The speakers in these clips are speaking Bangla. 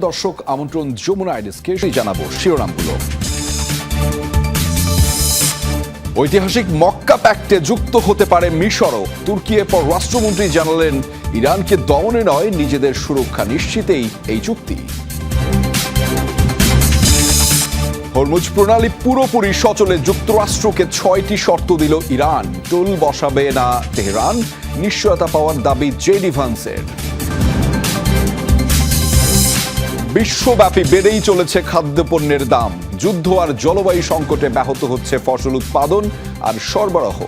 দর্শক আমন্ত্রণ যমুনা আইডিসকে জানাবো শিরোনামগুলো। ঐতিহাসিক মক্কা প্যাক্টে যুক্ত হতে পারে মিশরও। তুর্কি পররাষ্ট্রমন্ত্রী জানালেন ইরানকে দমনে নয়, নিজেদের সুরক্ষা নিশ্চিতেই এই চুক্তি। হরমুজ প্রণালী পুরোপুরি সচলে, যুক্তরাষ্ট্রকে 6টি শর্ত দিল ইরান। টোল বসাবে না তেহরান, নিশ্চয়তা পাওয়ার দাবি জেডি ভান্সের। বিশ্বব্যাপী বেড়েই চলেছে খাদ্যপণ্যের দাম। যুদ্ধ আর জলবায়ু সংকটে ব্যাহত হচ্ছে ফসল উৎপাদন আর সরবরাহ।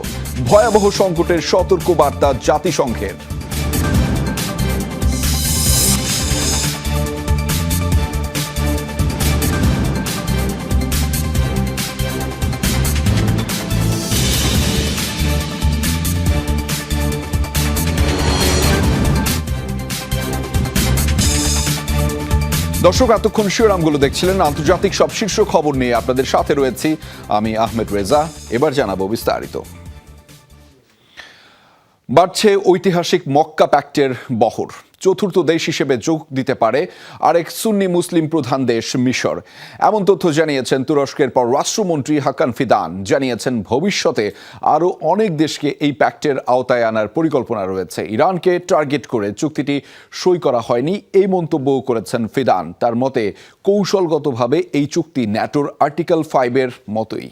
ভয়াবহ সংকটের সতর্কবার্তা জাতিসংঘের। দর্শক এতক্ষণ শিরোনামগুলো দেখছিলেন। আন্তর্জাতিক সব শীর্ষ খবর নিয়ে আপনাদের সাথে রয়েছি আমি আহমেদ রেজা। এবার জানাবো বিস্তারিত। বাড়ছে ঐতিহাসিক মক্কা প্যাক্টের বহর। চতুর্থ দেশ হিসেবে যোগ দিতে পারে আরেক সুন্নি মুসলিম প্রধান দেশ মিশর। এমন তথ্য জানিয়েছেন তুরস্কের পররাষ্ট্রমন্ত্রী হাকান ফিদান। জানিয়েছেন ভবিষ্যতে আরও অনেক দেশকে এই প্যাক্টের আওতায় আনার পরিকল্পনা রয়েছে। ইরানকে টার্গেট করে চুক্তিটি সই করা হয়নি, এই মন্তব্যও করেছেন ফিদান। তার মতে কৌশলগতভাবে এই চুক্তি ন্যাটোর আর্টিকেল 5-এর মতোই।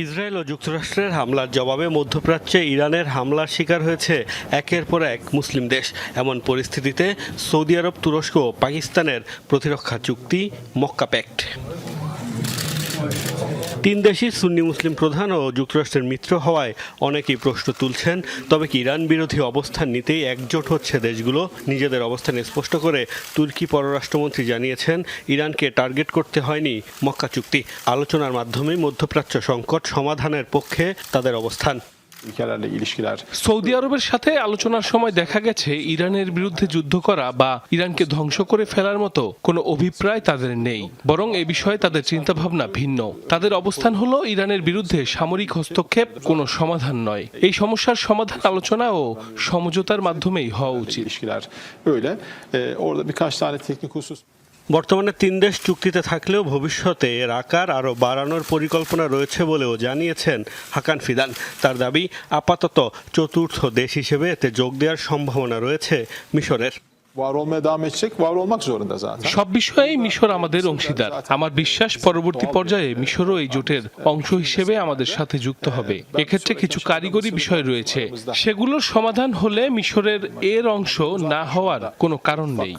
ইসরায়েল ও যুক্তরাষ্ট্রের হামলার জবাবে মধ্যপ্রাচ্যে ইরানের হামলার শিকার হয়েছে একের পর এক মুসলিম দেশ। এমন পরিস্থিতিতে সৌদি আরব, তুরস্ক ও পাকিস্তানের প্রতিরক্ষা চুক্তি মক্কা প্যাক্ট। তিন দেশই সুন্নি মুসলিম প্রধান ও যুক্তরাষ্ট্রের মিত্র হওয়ায় অনেকেই প্রশ্ন তুলছেন, তবে কি ইরান বিরোধী অবস্থান নিতেই একজোট হচ্ছে দেশগুলো? নিজেদের অবস্থান স্পষ্ট করে তুর্কি পররাষ্ট্রমন্ত্রী জানিয়েছেন ইরানকে টার্গেট করতে হয়নি মক্কা চুক্তি। আলোচনার মাধ্যমে মধ্যপ্রাচ্য সংকট সমাধানের পক্ষে তাদের অবস্থান। সৌদি আরবের সাথে আলোচনার সময় দেখা গেছে ইরানের বিরুদ্ধে যুদ্ধ করা বা ইরানকে ধ্বংস করে ফেলার মতো কোনো অভিপ্রায় তাদের নেই, বরং এ বিষয়ে তাদের চিন্তাভাবনা ভিন্ন। তাদের অবস্থান হলো ইরানের বিরুদ্ধে সামরিক হস্তক্ষেপ কোনো সমাধান নয়। এই সমস্যার সমাধান আলোচনা ও সমঝোতার মাধ্যমেই হওয়া উচিত। বর্তমানে তিন দেশ চুক্তিতে থাকলেও ভবিষ্যতে এর আকার আরও বাড়ানোর পরিকল্পনা রয়েছে বলেও জানিয়েছেন হাকান ফিদান। তার দাবি, আপাতত চতুর্থ দেশ হিসেবে এতে যোগ দেওয়ার সম্ভাবনা রয়েছে মিশরের। সব বিষয়েই মিশর আমাদের অংশীদার। আমার বিশ্বাস পরবর্তী পর্যায়ে মিশরও এই জোটের অংশ হিসেবে আমাদের সাথে যুক্ত হবে। এক্ষেত্রে কিছু কারিগরি বিষয় রয়েছে, সেগুলোর সমাধান হলে মিশরের এর অংশ না হওয়ার কোনো কারণ নেই।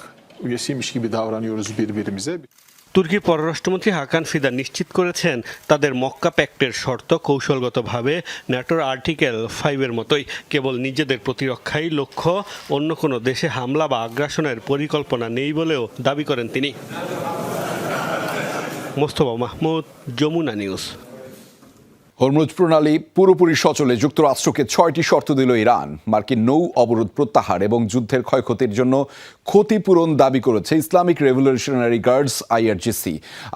তুর্কি পররাষ্ট্রমন্ত্রী হাকান ফিদান নিশ্চিত করেছেন তাদের মক্কা প্যাক্টের শর্ত কৌশলগতভাবে ন্যাটোর আর্টিকেল 5-এর মতোই। কেবল নিজেদের প্রতিরক্ষাই লক্ষ্য, অন্য কোনো দেশে হামলা বা আগ্রাসনের পরিকল্পনা নেই বলেও দাবি করেন তিনি। মোস্তফা মাহমুদ, যমুনা নিউজ। হরমুজ প্রণালী পুরোপুরি সচলে, যুক্তরাষ্ট্রকে 6টি শর্ত দিল ইরান। মার্কিন নৌ অবরোধ প্রত্যাহার এবং যুদ্ধের ক্ষয়ক্ষতির জন্য ক্ষতিপূরণ দাবি করেছে ইসলামিক রেভলিউশনারি গার্ডস IRGC।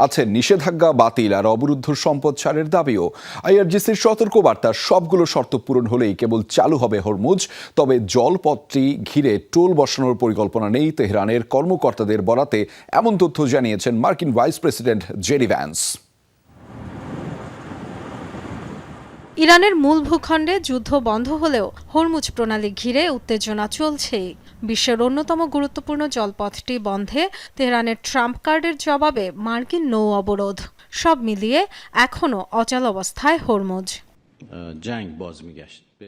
আছে নিষেধাজ্ঞা বাতিল আর অবরুদ্ধ সম্পদ ছাড়ের দাবিও। IRGCর সতর্কবার্তা, সবগুলো শর্ত পূরণ হলেই কেবল চালু হবে হরমুজ। তবে জলপথটি ঘিরে টোল বসানোর পরিকল্পনা নেই তেহরানের কর্মকর্তাদের বরাতে, এমন তথ্য জানিয়েছেন মার্কিন ভাইস প্রেসিডেন্ট জেডি ভ্যান্স। ইরানের মূল ভূখণ্ডে যুদ্ধ বন্ধ হলেও হরমুজ প্রণালী ঘিরে উত্তেজনা চলছেই। বিশ্বের অন্যতম গুরুত্বপূর্ণ জলপথটি বন্ধে তেহরানের ট্রাম্প কার্ডের জবাবে মার্কিন নৌ অবরোধ, সব মিলিয়ে এখনও অচল অবস্থায় হরমুজ।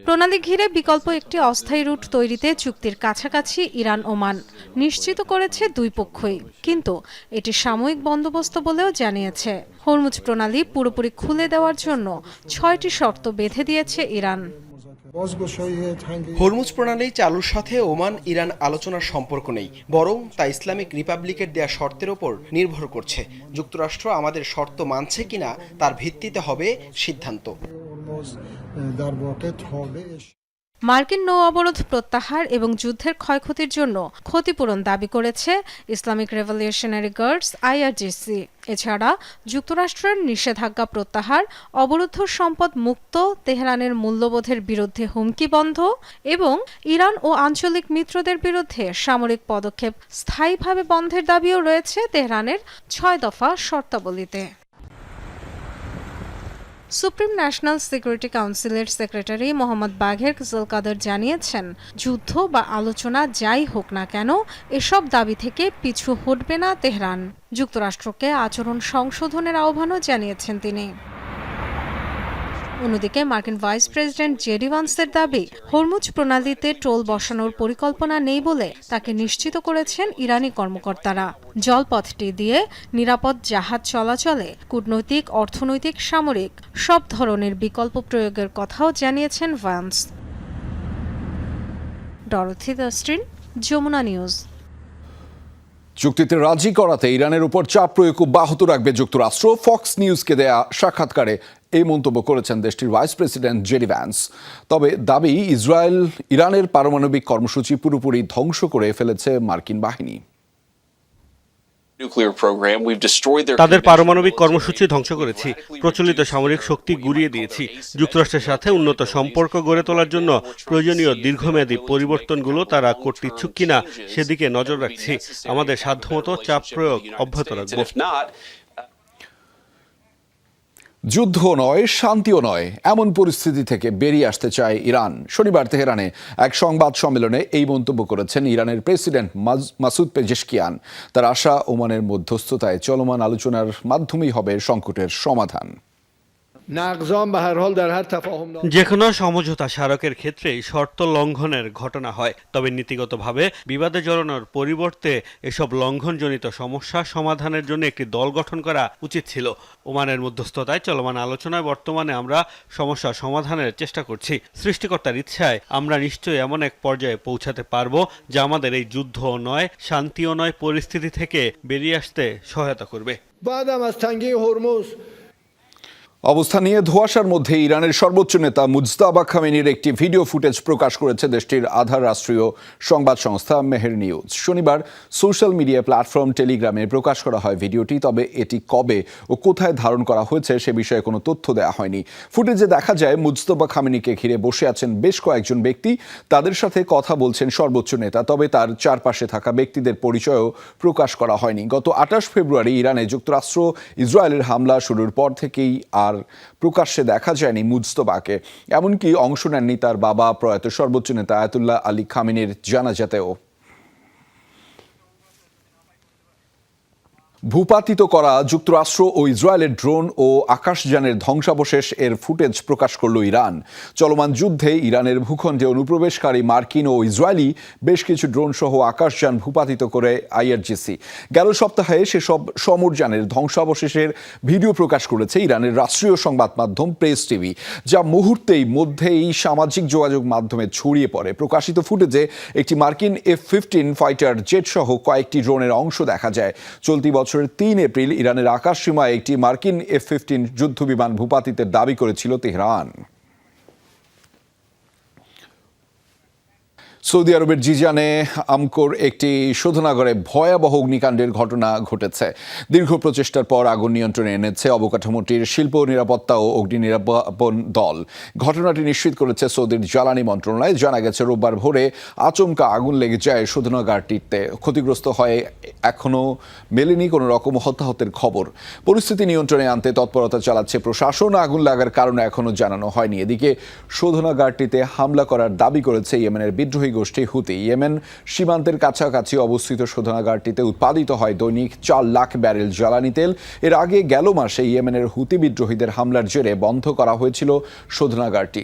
প্রণালী ঘিরে বিকল্প একটি অস্থায়ী রুট তৈরিতে চুক্তির কাছাকাছি ইরান ওমান, নিশ্চিত করেছে দুই পক্ষই। কিন্তু এটি সাময়িক বন্দোবস্ত বলেও জানিয়েছে। হরমুজ প্রণালী পুরোপুরি খুলে দেওয়ার জন্য 6টি শর্ত বেঁধে দিয়েছে ইরান। হরমুজ প্রণালী চালুর সাথে ওমান ইরান আলোচনার সম্পর্ক নেই, বরং তা ইসলামিক রিপাবলিকের দেয়া শর্তের ওপর নির্ভর করছে। যুক্তরাষ্ট্র আমাদের শর্ত মানছে কিনা তার ভিত্তিতে হবে সিদ্ধান্ত। মার্কিন নৌ অবরোধ প্রত্যাহার এবং যুদ্ধের ক্ষয়ক্ষতির জন্য ক্ষতিপূরণ দাবি করেছে ইসলামিক রেভলিউশনারি গার্ডস আইআরজিসি। এছাড়া যুক্তরাষ্ট্রের নিষেধাজ্ঞা প্রত্যাহার, অবরুদ্ধ সম্পদ মুক্ত, তেহরানের মূল্যবোধের বিরুদ্ধে হুমকি বন্ধ এবং ইরান ও আঞ্চলিক মিত্রদের বিরুদ্ধে সামরিক পদক্ষেপ স্থায়ীভাবে বন্ধের দাবিও রয়েছে তেহরানের ৬ দফা শর্তাবলীতে। সুপ্রিম ন্যাশনাল সিকিউরিটি কাউন্সিলের সেক্রেটারি মোহাম্মদ বাঘের কাদের জানিয়েছেন, যুদ্ধ বা আলোচনা যাই হোক না কেন এসব দাবি থেকে পিছু হটবে না তেহরান। যুক্তরাষ্ট্রকে আচরণ সংশোধনের আহ্বানও জানিয়েছেন তিনি। অন্যদিকে মার্কিন ভাইস প্রেসিডেন্ট জেডি ভান্সের দাবি, হরমুজ প্রণালীতে টোল বসানোর পরিকল্পনা নেই বলে তাকে নিশ্চিত করেছেন ইরানি কর্মকর্তারা। জলপথটি দিয়ে নিরাপদ জাহাজ চলাচলে কূটনৈতিক, অর্থনৈতিক, সামরিক সব ধরনের বিকল্প প্রয়োগের কথাও জানিয়েছেন ভান্স। ডরথি দাস্টিন, যমুনা নিউজ। চুক্তিতে রাজি করাতে ইরানের উপর চাপ প্রয়োগ অব্যাহত রাখবে যুক্তরাষ্ট্র। ফক্স নিউজকে দেয়া সাক্ষাৎকারে এই মন্তব্য করেছেন দেশটির ভাইস প্রেসিডেন্ট জেডি ভ্যান্স। তবে দাবি, ইসরায়েল ইরানের পারমাণবিক কর্মসূচি পুরোপুরি ধ্বংস করে ফেলেছে মার্কিন বাহিনী। তাদের পারমাণবিক কর্মসূচি ধ্বংস করেছি, প্রচলিত সামরিক শক্তি গুঁড়িয়ে দিয়েছি। যুক্তরাষ্ট্রের সাথে উন্নত সম্পর্ক গড়ে তোলার জন্য প্রয়োজনীয় দীর্ঘমেয়াদী পরিবর্তনগুলো তারা করতে ইচ্ছুক কিনা সেদিকে নজর রাখছি। আমাদের সাধ্যমতো চাপ প্রয়োগ অব্যাহত রাখব। যুদ্ধ নয়, শান্তিও নয়, এমন পরিস্থিতি থেকে বেরিয়ে আসতে চায় ইরান। শনিবার তেহরানে এক সংবাদ সম্মেলনে এই মন্তব্য করেছেন ইরানের প্রেসিডেন্ট মাসুদ পেজেশকিয়ান। তার আশা, ওমানের মধ্যস্থতায় চলমান আলোচনার মাধ্যমেই হবে সংকটের সমাধান। যে কোনো সমঝোতা স্মারকের ক্ষেত্রেই শর্ত লঙ্ঘনের ঘটনা হয়, তবে নীতিগতভাবে বিবাদে জড়ানোর পরিবর্তে এসব লঙ্ঘনজনিত সমস্যা সমাধানের জন্য একটি দল গঠন করা উচিত ছিল। ওমানের মধ্যস্থতায় চলমান আলোচনায় বর্তমানে আমরা সমস্যা সমাধানের চেষ্টা করছি। সৃষ্টিকর্তার ইচ্ছায় আমরা নিশ্চয়ই এমন এক পর্যায়ে পৌঁছাতে পারবো যা আমাদের এই যুদ্ধও নয়, শান্তিও নয় পরিস্থিতি থেকে বেরিয়ে আসতে সহায়তা করবে। অবস্থা নিয়ে ধোঁয়াশার মধ্যে ইরানের সর্বোচ্চ নেতা মুজতাবা খামেনির একটি ভিডিও ফুটেজ প্রকাশ করেছে দেশটির আধার রাষ্ট্রীয় সংবাদ সংস্থা মেহের নিউজ। শনিবার সোশ্যাল মিডিয়া প্ল্যাটফর্ম টেলিগ্রামে প্রকাশ করা হয় ভিডিওটি। তবে এটি কবে ও কোথায় ধারণ করা হয়েছে সে বিষয়ে কোনো তথ্য দেওয়া হয়নি। ফুটেজে দেখা যায় মুজতাবা খামেনিকে ঘিরে বসে আছেন বেশ কয়েকজন ব্যক্তি। তাদের সাথে কথা বলছেন সর্বোচ্চ নেতা, তবে তার চারপাশে থাকা ব্যক্তিদের পরিচয়ও প্রকাশ করা হয়নি। গত 28 ফেব্রুয়ারি ইরানে যুক্তরাষ্ট্র ইসরায়েলের হামলা শুরুর পর থেকেই আর প্রকাশ্যে দেখা যায়নি মুজতবাকে। এমনকি অংশ নেননি তার বাবা প্রয়াত সর্বোচ্চ নেতা আয়াতুল্লাহ আলী খামেনির জানাজাতেও। ভূপাতিত করা যুক্তরাষ্ট্র ও ইসরায়েলের ড্রোন ও আকাশযানের ধ্বংসাবশেষ এর ফুটেজ প্রকাশ করল ইরান। চলমান যুদ্ধে ইরানের ভূখণ্ডে অনুপ্রবেশকারী মার্কিন ও ইসরায়েলি বেশ কিছু ড্রোন সহ আকাশযান ভূপাতিত করে আইআরজিসি। গেল সপ্তাহে সেসব সমরযানের ধ্বংসাবশেষের ভিডিও প্রকাশ করেছে ইরানের রাষ্ট্রীয় সংবাদ মাধ্যম প্রেস টিভি, যা মুহূর্তেই মধ্যেই সামাজিক যোগাযোগ মাধ্যমে ছড়িয়ে পড়ে। প্রকাশিত ফুটেজে একটি মার্কিন F-15 ফাইটার জেট সহ কয়েকটি ড্রোনের অংশ দেখা যায়। চলতি বছরের 3 এপ্রিল ইরানের আকাশসীমায় একটি মার্কিন F-15 যুদ্ধবিমান ভূপাতিতের দাবি করেছিল তেহরান। সৌদি আরবের জিজানে আমকোর একটি শোধনাগারে ভয়াবহ অগ্নিকাণ্ডের ঘটনা ঘটেছে। দীর্ঘ প্রচেষ্টার পর আগুন নিয়ন্ত্রণে এনেছে অবকাঠামোটির শিল্প নিরাপত্তা ও অগ্নি নিরাপত্তা দল। ঘটনাটি নিশ্চিত করেছে সৌদির জ্বালানি মন্ত্রণালয়। জানা গেছে, রোববার ভোরে আচমকা আগুন লেগে যায় শোধনাগারটিতে। ক্ষতিগ্রস্ত হয়ে এখনও মেলেনি কোনো রকম হতাহতের খবর। পরিস্থিতি নিয়ন্ত্রণে আনতে তৎপরতা চালাচ্ছে প্রশাসন। আগুন লাগার কারণ এখনও জানানো হয়নি। এদিকে শোধনাগারটিতে হামলা করার দাবি করেছে ইয়েমেনের বিদ্রোহী গোষ্ঠী হুতি। ইয়েমেন সীমান্তের কাছাকাছি অবস্থিত শোধনাগারটিতে উৎপাদিত হয় দৈনিক 4 লাখ ব্যারেল জ্বালানি তেল। এর আগে গেল মাসে ইয়েমেনের হুতি বিদ্রোহীদের হামলার জেরে বন্ধ করা হয়েছিল শোধনাগারটি।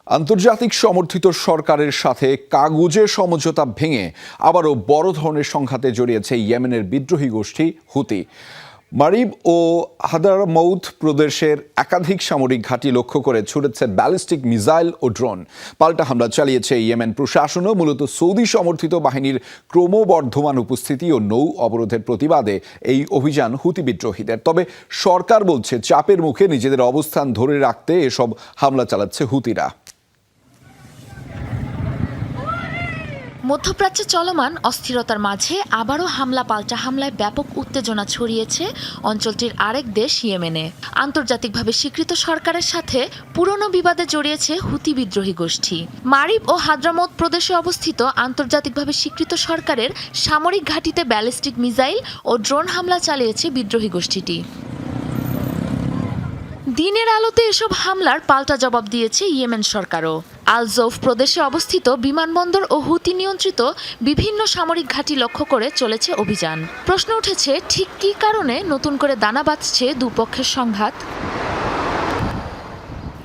আন্তর্জাতিক সমর্থিত সরকারের সাথে কাগুজে সমঝোতা ভেঙে আবারও বড় ধরনের সংঘাতে জড়িয়েছে ইয়েমেনের বিদ্রোহী গোষ্ঠী হুতি। মারিব ও হাদারামৌত প্রদেশের একাধিক সামরিক ঘাঁটি লক্ষ্য করে ছুড়েছে ব্যালিস্টিক মিসাইল ও ড্রোন। পাল্টা হামলা চালিয়েছে ইয়েমেন প্রশাসনও। মূলত সৌদি সমর্থিত বাহিনীর ক্রমবর্ধমান উপস্থিতি ও নৌ অবরোধের প্রতিবাদে এই অভিযান হুতি বিদ্রোহীদের। তবে সরকার বলছে চাপের মুখে নিজেদের অবস্থান ধরে রাখতে এসব হামলা চালাচ্ছে হুতিরা। মধ্যপ্রাচ্যে চলমান অস্থিরতার মাঝে আবারও হামলা পাল্টা হামলায় ব্যাপক উত্তেজনা ছড়িয়েছে অঞ্চলটির আরেক দেশ ইয়েমেনে। আন্তর্জাতিকভাবে স্বীকৃত সরকারের সাথে পুরনো বিবাদে জড়িয়েছে হুতি বিদ্রোহী গোষ্ঠী। মারিব ও হাদ্রামৌত প্রদেশে অবস্থিত আন্তর্জাতিকভাবে স্বীকৃত সরকারের সামরিক ঘাঁটিতে ব্যালিস্টিক মিসাইল ও ড্রোন হামলা চালিয়েছে বিদ্রোহী গোষ্ঠীটি। দিনের আলোতে এসব হামলার পাল্টা জবাব দিয়েছে ইয়েমেন সরকারও। আল জৌফ প্রদেশে অবস্থিত বিমানবন্দর ও হুতি নিয়ন্ত্রিত বিভিন্ন সামরিক ঘাঁটি লক্ষ্য করে চলেছে অভিযান। প্রশ্ন উঠেছে, ঠিক কী কারণে নতুন করে দানা বাঁধছে দুপক্ষের সংঘাত?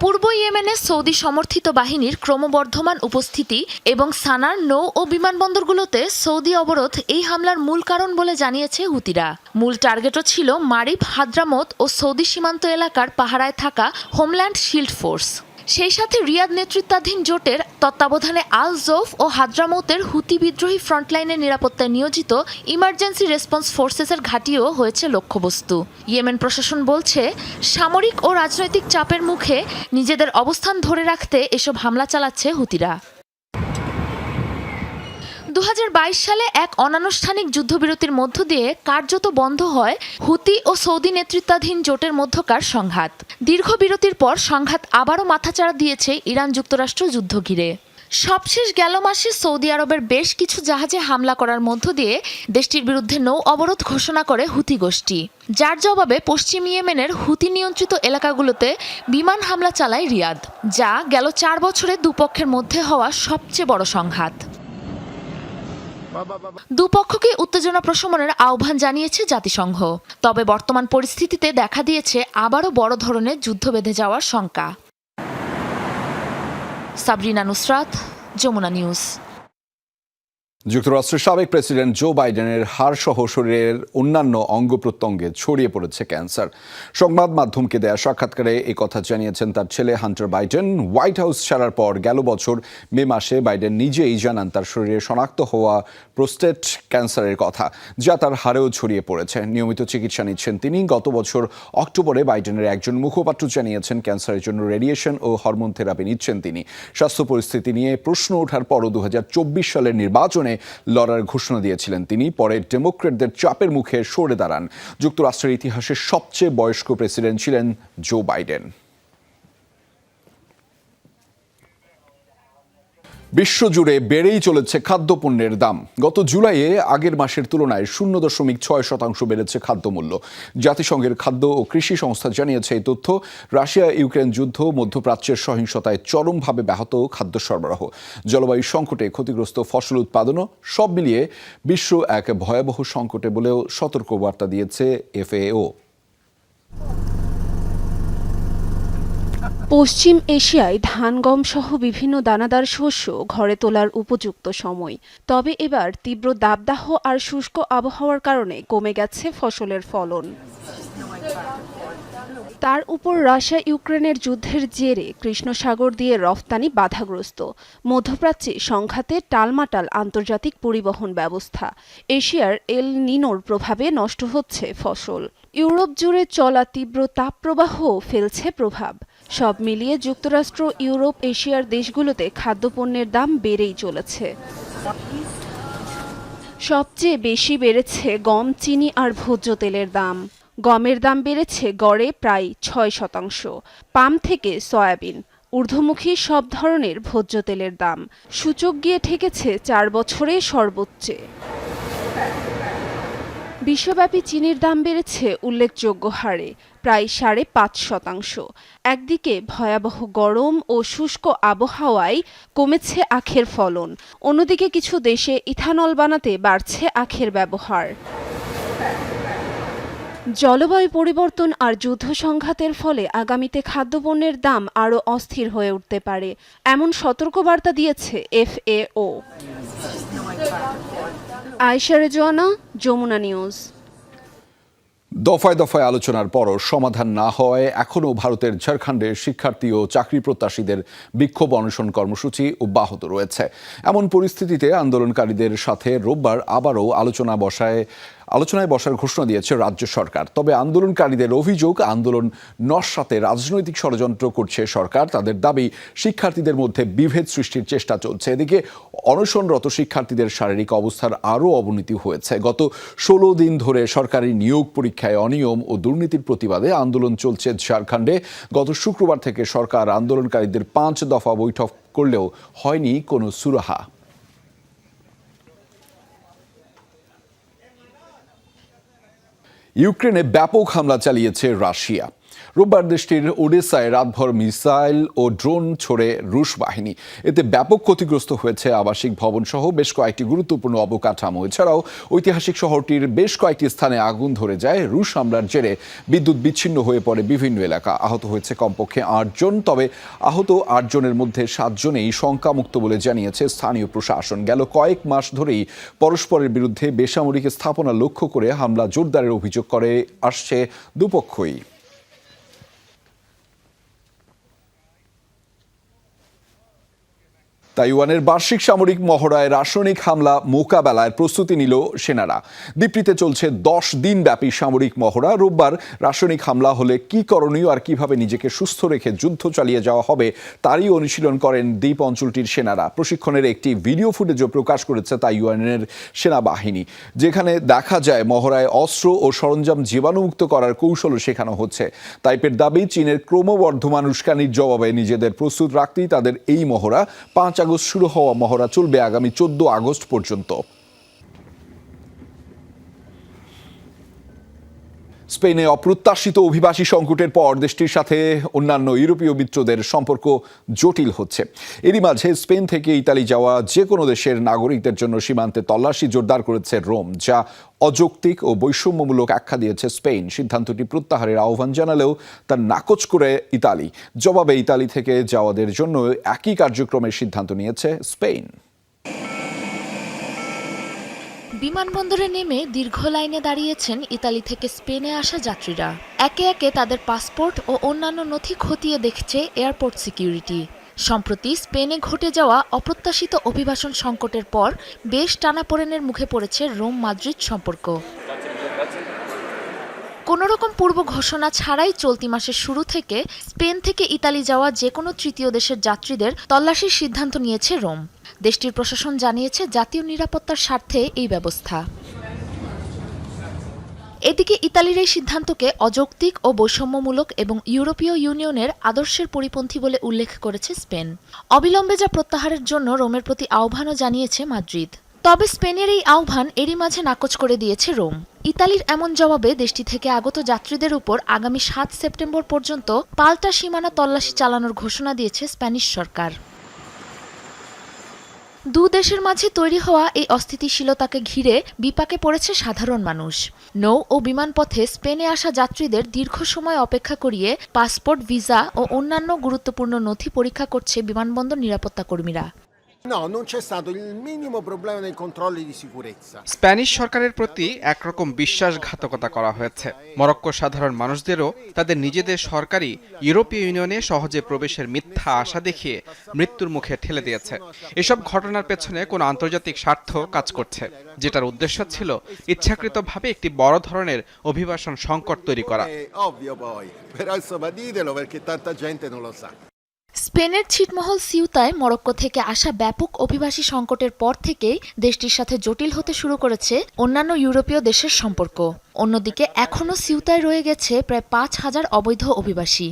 পূর্ব ইয়েমেনে সৌদি সমর্থিত বাহিনীর ক্রমবর্ধমান উপস্থিতি এবং সানার নৌ ও বিমানবন্দরগুলোতে সৌদি অবরোধ এই হামলার মূল কারণ বলে জানিয়েছে হুতিরা। মূল টার্গেটও ছিল মারিব, হাদ্রামৌত ও সৌদি সীমান্ত এলাকার পাহারায় থাকা হোমল্যান্ড শিল্ড ফোর্স। সেই সাথে রিয়াদ নেতৃত্বাধীন জোটের তত্ত্বাবধানে আল জৌফ ও হাদ্রামৌতের হুতি বিদ্রোহী ফ্রন্টলাইনের নিরাপত্তায় নিয়োজিত ইমার্জেন্সি রেসপন্স ফোর্সেসের ঘাঁটিও হয়েছে লক্ষ্যবস্তু। ইয়েমেন প্রশাসন বলছে, সামরিক ও রাজনৈতিক চাপের মুখে নিজেদের অবস্থান ধরে রাখতে এসব হামলা চালাচ্ছে হুতিরা। 2022 সালে এক অনানুষ্ঠানিক যুদ্ধবিরতির মধ্য দিয়ে কার্যত বন্ধ হয় হুতি ও সৌদি নেতৃত্বাধীন জোটের মধ্যকার সংঘাত। দীর্ঘ বিরতির পর সংঘাত আবারও মাথাচাড়া দিয়েছে ইরান যুক্তরাষ্ট্র যুদ্ধ ঘিরে। সবশেষ গেল মাসে সৌদি আরবের বেশ কিছু জাহাজে হামলা করার মধ্য দিয়ে দেশটির বিরুদ্ধে নৌ অবরোধ ঘোষণা করে হুতি গোষ্ঠী, যার জবাবে পশ্চিম ইয়েমেনের হুতি নিয়ন্ত্রিত এলাকাগুলোতে বিমান হামলা চালায় রিয়াদ, যা গেল 4 বছরে দুপক্ষের মধ্যে হওয়া সবচেয়ে বড় সংঘাত। দুপক্ষকে উত্তেজনা প্রশমনের আহ্বান জানিয়েছে জাতিসংঘ। তবে বর্তমান পরিস্থিতিতে দেখা দিয়েছে আবারও বড় ধরনের যুদ্ধ বেঁধে যাওয়ার শঙ্কা। সাবরিনা নুসরাত, যমুনা নিউজ। যুক্তরাষ্ট্রের সাবেক প্রেসিডেন্ট জো বাইডেনের হাড়সহ শরীরের অন্যান্য অঙ্গ প্রত্যঙ্গে ছড়িয়ে পড়েছে ক্যান্সার। সংবাদ মাধ্যমকে দেয়া সাক্ষাৎকারে এই কথা জানিয়েছেন তার ছেলে হান্টার বাইডেন। হোয়াইট হাউস ছাড়ার পর গেল বছর মে মাসে বাইডেন নিজেই জানান তার শরীরে শনাক্ত হওয়া প্রোস্টেট ক্যান্সারের কথা, যা তার হাড়েও ছড়িয়ে পড়েছে। নিয়মিত চিকিৎসা নিচ্ছেন তিনি। গত বছর অক্টোবরে বাইডেনের একজন মুখপাত্র জানিয়েছেন ক্যান্সারের জন্য রেডিয়েশন ও হরমোন থেরাপি নিচ্ছেন তিনি। স্বাস্থ্য পরিস্থিতি নিয়ে প্রশ্ন ওঠার পরও 2024 সালের নির্বাচনে লড়ার ঘোষণা দিয়েছিলেন তিনি। পরে ডেমোক্র্যাটদের চাপের মুখে সরে দাঁড়ান। যুক্তরাষ্ট্রের ইতিহাসে সবচেয়ে বয়স্ক প্রেসিডেন্ট ছিলেন জো বাইডেন। বিশ্বজুড়ে বেড়েই চলেছে খাদ্যপণ্যের দাম। গত জুলাইয়ে আগের মাসের তুলনায় 0.6% বেড়েছে খাদ্যমূল্য। জাতিসংঘের খাদ্য ও কৃষি সংস্থা জানিয়েছে এই তথ্য। রাশিয়া ইউক্রেন যুদ্ধ, মধ্যপ্রাচ্যের সহিংসতায় চরমভাবে ব্যাহত খাদ্য সরবরাহ, জলবায়ু সংকটে ক্ষতিগ্রস্ত ফসল উৎপাদনও সব মিলিয়ে বিশ্ব এক ভয়াবহ সংকটে বলেও সতর্কবার্তা দিয়েছে FAO। পশ্চিম এশিয়ায় ধান, গম সহ বিভিন্ন দানাদার শস্য ঘরে তোলার উপযুক্ত সময়। তবে এবার তীব্র দাবদাহ আর শুষ্ক আবহাওয়ার কারণে কমে গেছে ফসলের ফলন। তার উপর রাশিয়া ইউক্রেনের যুদ্ধের জেরে কৃষ্ণসাগর দিয়ে রফতানি বাধাগ্রস্ত। মধ্যপ্রাচ্যে সংঘাতে টালমাটাল আন্তর্জাতিক পরিবহন ব্যবস্থা। এশিয়ার এল নিনোর প্রভাবে নষ্ট হচ্ছে ফসল। ইউরোপ জুড়ে চলা তীব্র তাপপ্রবাহ ফেলছে প্রভাব। সব মিলিয়ে যুক্তরাষ্ট্র, ইউরোপ, এশিয়ার দেশগুলোতে খাদ্যপণ্যের দাম বেড়েই চলেছে। সবচেয়ে বেশি বেড়েছে গম, চিনি আর ভোজ্য তেলের দাম। গমের দাম বেড়েছে গড়ে প্রায় 6%। পাম থেকে সয়াবিন, ঊর্ধ্বমুখী সব ধরনের ভোজ্য তেলের দাম সূচক গিয়ে ঠেকেছে 4 বছরে সর্বোচ্চে। বিশ্বব্যাপী চিনির দাম বেড়েছে উল্লেখযোগ্য হারে, প্রায় 5.5%। একদিকে ভয়াবহ গরম ও শুষ্ক আবহাওয়ায় কমেছে আখের ফলন, অন্যদিকে কিছু দেশে ইথানল বানাতে বাড়ছে আখের ব্যবহার। জলবায়ু পরিবর্তন আর যুদ্ধ সংঘাতের ফলে আগামীতে খাদ্যপণ্যের দাম আরও অস্থির হয়ে উঠতে পারে, এমন সতর্কবার্তা দিয়েছে FAO। আয়েশা রেজওয়ানা, যমুনা নিউজ। দফায় দফায় আলোচনার পরও সমাধান না হওয়ায় এখনও ভারতের ঝাড়খণ্ডে শিক্ষার্থী ও চাকরি প্রত্যাশীদের বিক্ষোভ অনশন কর্মসূচি অব্যাহত রয়েছে। এমন পরিস্থিতিতে আন্দোলনকারীদের সাথে রোববার আবারও আলোচনায় বসার ঘোষণা দিয়েছে রাজ্য সরকার। তবে আন্দোলনকারীদের অভিযোগ, আন্দোলন নস্যাতে রাজনৈতিক ষড়যন্ত্র করছে সরকার। তাদের দাবি, শিক্ষার্থীদের মধ্যে বিভেদ সৃষ্টির চেষ্টা চলছে। এদিকে অনশনরত শিক্ষার্থীদের শারীরিক অবস্থার আরও অবনতি হয়েছে। গত 16 দিন ধরে সরকারি নিয়োগ পরীক্ষায় অনিয়ম ও দুর্নীতির প্রতিবাদে আন্দোলন চলছে ঝাড়খণ্ডে। গত শুক্রবার থেকে সরকার আন্দোলনকারীদের 5 দফা বৈঠক করলেও হয়নি কোনো সুরাহা। ইউক্রেনে ব্যাপক হামলা চালিয়েছে রাশিয়া। রোববার দেশটির ওডেসায় রাতভর মিসাইল ও ড্রোন ছোড়ে রুশ বাহিনী। এতে ব্যাপক ক্ষতিগ্রস্ত হয়েছে আবাসিক ভবন সহ বেশ কয়েকটি গুরুত্বপূর্ণ অবকাঠামো। এছাড়াও ঐতিহাসিক শহরটির বেশ কয়েকটি স্থানে আগুন ধরে যায়। রুশ হামলার জেরে বিদ্যুৎ বিচ্ছিন্ন হয়ে পড়ে বিভিন্ন এলাকা। আহত হয়েছে কমপক্ষে 8 জন। তবে আহত 8 জনের মধ্যে 7 জনেই শঙ্কামুক্ত বলে জানিয়েছে স্থানীয় প্রশাসন। গেল কয়েক মাস ধরেই পরস্পরের বিরুদ্ধে বেসামরিক স্থাপনা লক্ষ্য করে হামলা জোরদারের অভিযোগ করে আসছে দুপক্ষই। তাইওয়ানের বার্ষিক সামরিক মহড়ায় রাসায়নিক হামলা মোকাবেলায় প্রস্তুতি নিল সেনারা। দ্বীপটিতে চলছে 10 দিন ব্যাপী সামরিক মহড়া। রোববার রাসায়নিক হামলা হলে কি করণীয় আর কিভাবে নিজেকে সুস্থ রেখে যুদ্ধ চালিয়ে যাওয়া হবে তারই অনুশীলন করেন দ্বীপ অঞ্চলটির সেনারা। প্রশিক্ষণের একটি ভিডিও ফুটেজও প্রকাশ করেছে তাইওয়ানের সেনাবাহিনী, যেখানে দেখা যায় মহড়ায় অস্ত্র ও সরঞ্জাম জীবাণুমুক্ত করার কৌশলও শেখানো হচ্ছে। তাইপের দাবি, চীনের ক্রমবর্ধমান উস্কানির জবাবে নিজেদের প্রস্তুত রাখতেই তাদের এই মহড়া। 5 আগস্ট শুরু হওয়া মহড়া চলবে আগামী 14 আগস্ট পর্যন্ত। স্পেনে অপ্রত্যাশিত অভিবাসী সংকটের পর দেশটির সাথে অন্যান্য ইউরোপীয় মিত্রদের সম্পর্ক জটিল হচ্ছে। এরই মাঝে স্পেন থেকে ইতালি যাওয়া যে কোনো দেশের নাগরিকদের জন্য সীমান্তে তল্লাশি জোরদার করেছে রোম, যা অযৌক্তিক ও বৈষম্যমূলক আখ্যা দিয়েছে স্পেন। সিদ্ধান্তটি প্রত্যাহারের আহ্বান জানালেও তা নাকচ করে ইতালি। জবাবে ইতালি থেকে যাওয়াদের জন্য একই কার্যক্রমের সিদ্ধান্ত নিয়েছে স্পেন। বিমানবন্দরে নেমে দীর্ঘ লাইনে দাঁড়িয়েছেন ইতালি থেকে স্পেনে আসা যাত্রীরা। একে একে তাদের পাসপোর্ট ও অন্যান্য নথি খতিয়ে দেখছে এয়ারপোর্ট সিকিউরিটি। সম্প্রতি স্পেনে ঘটে যাওয়া অপ্রত্যাশিত অভিবাসন সংকটের পর বেশ টানাপোড়েনের মুখে পড়েছে রোম মাদ্রিদ সম্পর্ক। কোনোরকম পূর্ব ঘোষণা ছাড়াই চলতি মাসের শুরু থেকে স্পেন থেকে ইতালি যাওয়া যে কোনো তৃতীয় দেশের যাত্রীদের তল্লাশির সিদ্ধান্ত নিয়েছে রোম। দেশটির প্রশাসন জানিয়েছে জাতীয় নিরাপত্তার স্বার্থে এই ব্যবস্থা। এদিকে ইতালির এই সিদ্ধান্তকে অযৌক্তিক ও বৈষম্যমূলক এবং ইউরোপীয় ইউনিয়নের আদর্শের পরিপন্থী বলে উল্লেখ করেছে স্পেন। অবিলম্বে যা প্রত্যাহারের জন্য রোমের প্রতি আহ্বানও জানিয়েছে মাদ্রিদ। তবে স্পেনের এই আহ্বান এরই মাঝে নাকচ করে দিয়েছে রোম। ইতালির এমন জবাবে দেশটি থেকে আগত যাত্রীদের উপর আগামী 7 সেপ্টেম্বর পর্যন্ত পাল্টা সীমানা তল্লাশি চালানোর ঘোষণা দিয়েছে স্প্যানিশ সরকার। দু দেশের মাঝে তৈরি হওয়া এই অস্থিতিশীলতাকে ঘিরে বিপাকে পড়েছে সাধারণ মানুষ। নৌ ও বিমানপথে স্পেনে আসা যাত্রীদের দীর্ঘ সময় অপেক্ষা করিয়ে পাসপোর্ট, ভিসা ও অন্যান্য গুরুত্বপূর্ণ নথি পরীক্ষা করছে বিমানবন্দর নিরাপত্তা কর্মীরা। স্প্যানিশ সরকারের প্রতি একরকম বিশ্বাসঘাতকতা করা হয়েছে। মরক্কোর সাধারণ মানুষদেরও তাদের নিজেদের সরকারি ইউরোপীয় ইউনিয়নে সহজে প্রবেশের মিথ্যা আশা দেখিয়ে মৃত্যুর মুখে ঠেলে দিয়েছে। এসব ঘটনার পেছনে কোনো আন্তর্জাতিক স্বার্থ কাজ করছে, যেটার উদ্দেশ্য ছিল ইচ্ছাকৃতভাবে একটি বড় ধরনের অভিবাসন সংকট তৈরি করা। স্পেনের ছিটমহল সিউতায় মরক্কো থেকে আসা ব্যাপক অভিবাসী সংকটের পর থেকেই দেশটির সাথে জটিল হতে শুরু করেছে অন্যান্য ইউরোপীয় দেশের সম্পর্ক। অন্যদিকে এখনও সিউতায় রয়ে গেছে প্রায় 5,000 অবৈধ অভিবাসী।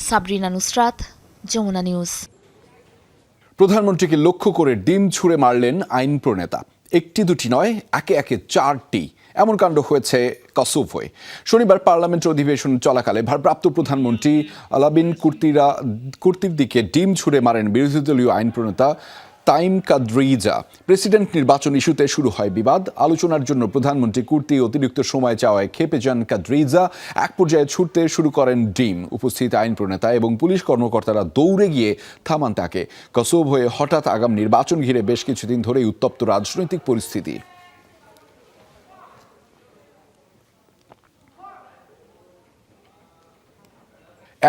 সাবরিনা নুসরাত, যমুনা নিউজ। প্রধানমন্ত্রীকে লক্ষ্য করে ডিম ছুঁড়ে মারলেন আইন প্রণেতা। একটি দুটি নয়, একে একে 4টি এমন কাণ্ড হয়েছে কসোভোয়। শনিবার পার্লামেন্ট অধিবেশন চলাকালে ভারপ্রাপ্ত প্রধানমন্ত্রী আলাবিন কুর্তির দিকে ডিম ছুঁড়ে মারেন বিরোধী দলীয় আইন প্রণেতা তাইম কাদ্রিজা। প্রেসিডেন্ট নির্বাচন ইস্যুতে শুরু হয় বিবাদ। আলোচনার জন্য প্রধানমন্ত্রী কুর্তি অতিরিক্ত সময় চাওয়ায় ক্ষেপে যান কাদ্রিজা। এক পর্যায়ে ছুটতে শুরু করেন ডিম। উপস্থিত আইন প্রণেতা এবং পুলিশ কর্মকর্তারা দৌড়ে গিয়ে থামান তাকে। কসোভোয় হঠাৎ আগাম নির্বাচন ঘিরে বেশ কিছুদিন ধরেই উত্তপ্ত রাজনৈতিক পরিস্থিতি।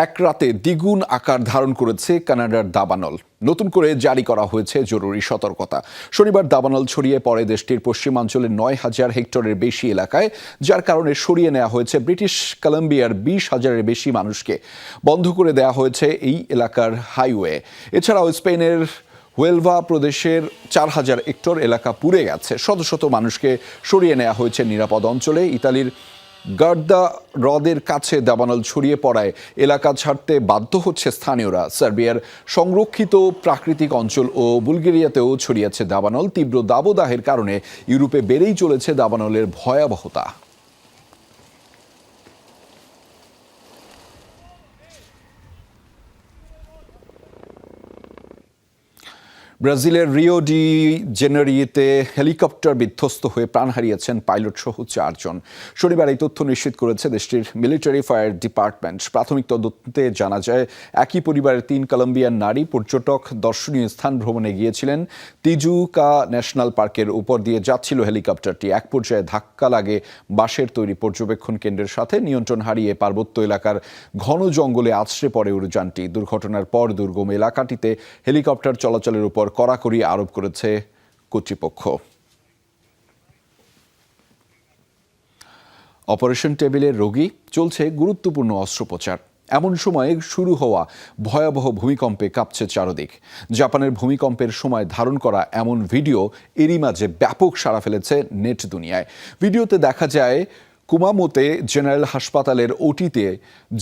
এক রাতে দ্বিগুণ আকার ধারণ করেছে কানাডার দাবানল। নতুন করে জারি করা হয়েছে জরুরি সতর্কতা। শনিবার দাবানল ছড়িয়ে পড়ে দেশটির পশ্চিমাঞ্চলের 9,000 হেক্টরের বেশি এলাকায়, যার কারণে সরিয়ে নেওয়া হয়েছে ব্রিটিশ কলম্বিয়ার 20,000-এর বেশি মানুষকে। বন্ধ করে দেওয়া হয়েছে এই এলাকার হাইওয়ে। এছাড়াও স্পেনের হুয়েলভা প্রদেশের 4,000 হেক্টর এলাকা পুড়ে গেছে। শত শত মানুষকে সরিয়ে নেওয়া হয়েছে নিরাপদ অঞ্চলে। ইতালির গার্দা হ্রদের কাছে দাবানল ছড়িয়ে পড়ায় এলাকা ছাড়তে বাধ্য হচ্ছে স্থানীয়রা। সার্বিয়ার সংরক্ষিত প্রাকৃতিক অঞ্চল ও বুলগেরিয়াতেও ছড়িয়েছে দাবানল। তীব্র দাবদাহের কারণে ইউরোপে বেড়েই চলেছে দাবানলের ভয়াবহতা। ব্রাজিলের রিও ডি জেনেরিওতে হেলিকপ্টার বিধ্বস্ত হয়ে প্রাণ হারিয়েছেন পাইলট সহ 4 জন। শনিবার এই তথ্য নিশ্চিত করেছে দেশটির মিলিটারি ফায়ার ডিপার্টমেন্ট। প্রাথমিক তদন্তে জানা যায়, একই পরিবারের 3 কলম্বিয়ান নারী পর্যটক দর্শনীয় স্থান ভ্রমণে গিয়েছিলেন। তিজুকা ন্যাশনাল পার্কের উপর দিয়ে যাচ্ছিল হেলিকপ্টারটি। এক পর্যায়ে ধাক্কা লাগে বাঁশের তৈরি পর্যবেক্ষণ কেন্দ্রের সাথে। নিয়ন্ত্রণ হারিয়ে পার্বত্য এলাকার ঘন জঙ্গলে আছড়ে পড়ে উড়োযানটি। দুর্ঘটনার পর দুর্গম এলাকাটিতে হেলিকপ্টার চলাচলের উপর কড়াকড়ি আরোপ করেছে কর্তৃপক্ষ। অপারেশন টেবিলের রোগী, চলছে গুরুত্বপূর্ণ অস্ত্রোপচার। এমন সময়ে শুরু হওয়া ভয়াবহ ভূমিকম্পে কাঁপছে চারদিক। জাপানের ভূমিকম্পের সময় ধারণ করা এমন ভিডিও এরই মাঝে ব্যাপক সাড়া ফেলেছে নেট দুনিয়ায়। ভিডিওতে দেখা যায় কুমামোতে জেনারেল হাসপাতালের ওটিতে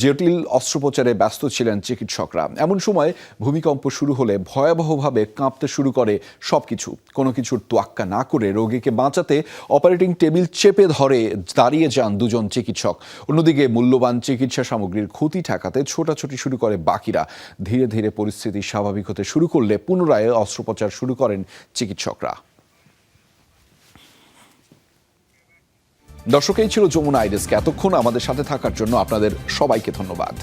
জটিল অস্ত্রোপচারে ব্যস্ত ছিলেন চিকিৎসকরা। এমন সময় ভূমিকম্প শুরু হলে ভয়াবহভাবে কাঁপতে শুরু করে সবকিছু। কোনো কিছুর তোয়াক্কা না করে রোগীকে বাঁচাতে অপারেটিং টেবিল চেপে ধরে দাঁড়িয়ে যান 2 জন চিকিৎসক। অন্যদিকে মূল্যবান চিকিৎসা সামগ্রীর ক্ষতি ঠেকাতে ছোটাছুটি শুরু করে বাকিরা। ধীরে ধীরে পরিস্থিতি স্বাভাবিক হতে শুরু করলে পুনরায় অস্ত্রোপচার শুরু করেন চিকিৎসকরা। দর্শক, এই ছিল যমুনা আইডেস্ক। এতক্ষণ আমাদের সাথে থাকার জন্য আপনাদের সবাইকে ধন্যবাদ।